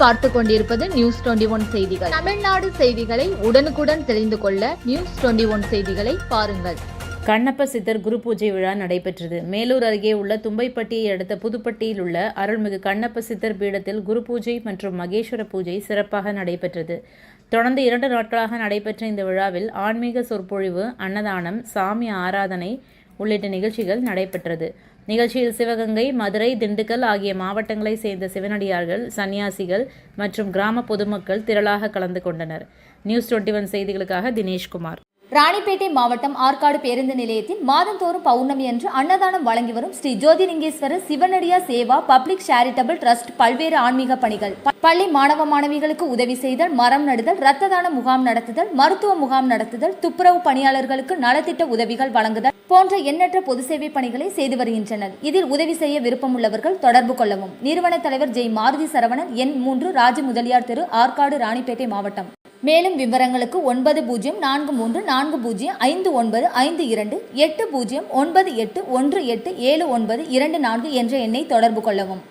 பார்த்துக் கொண்டிருப்பது நியூஸ் 21 செய்திகள். தமிழ்நாடு செய்திகளை உடனுக்குடன் தெரிந்து கொள்ள நியூஸ் 21 செய்திகளை பாருங்கள். கண்ணப்ப சித்தர் குரு பூஜை விழா நடைபெற்றது. மேலூர் அருகே உள்ள தும்பைப்பட்டியை அடுத்த புதுப்பட்டியில் உள்ள அருள்மிகு கண்ணப்ப சித்தர் பீடத்தில் குரு பூஜை மற்றும் மகேஸ்வர பூஜை சிறப்பாக நடைபெற்றது. தொடர்ந்து 2 நாட்களாக நடைபெற்ற இந்த விழாவில் ஆன்மீக சொற்பொழிவு, அன்னதானம், சாமி ஆராதனை உள்ளிட்ட நிகழ்ச்சிகள் நடைபெற்றது. நிகழ்ச்சியில் சிவகங்கை, மதுரை, திண்டுக்கல் ஆகிய மாவட்டங்களை சேர்ந்த சிவனடியார்கள், சன்னியாசிகள் மற்றும் கிராம பொதுமக்கள் திரளாக கலந்து கொண்டனர். நியூஸ் 21 செய்திகளுக்காக தினேஷ்குமார். ராணிப்பேட்டை மாவட்டம் ஆற்காடு பேருந்து நிலையத்தில் மாதந்தோறும் பௌர்ணமி அன்று அன்னதானம் வழங்கி வரும் Sri Jothilingeswarar சிவனடியா Seva public charitable trust பல்வேறு ஆன்மீக பணிகள், பள்ளி மாணவ மாணவிகளுக்கு உதவி செய்தல், மரம் நடுதல், இரத்த தான முகாம் நடத்துதல், மருத்துவ முகாம் நடத்துதல், துப்புரவு பணியாளர்களுக்கு நலத்திட்ட உதவிகள் வழங்குதல் போன்ற எண்ணற்ற பொது சேவை பணிகளை செய்து வருகின்றனர். இதில் உதவி செய்ய விருப்பமுள்ளவர்கள் தொடர்பு கொள்ளவும். நிறுவன தலைவர் ஜெய் மாருதி சரவணன், எண் 3, ராஜ முதலியார் தெரு, ஆற்காடு, ராணிப்பேட்டை மாவட்டம். மேலும் விவரங்களுக்கு 9040405952 80981879 என்ற எண்ணை தொடர்பு கொள்ளவும்.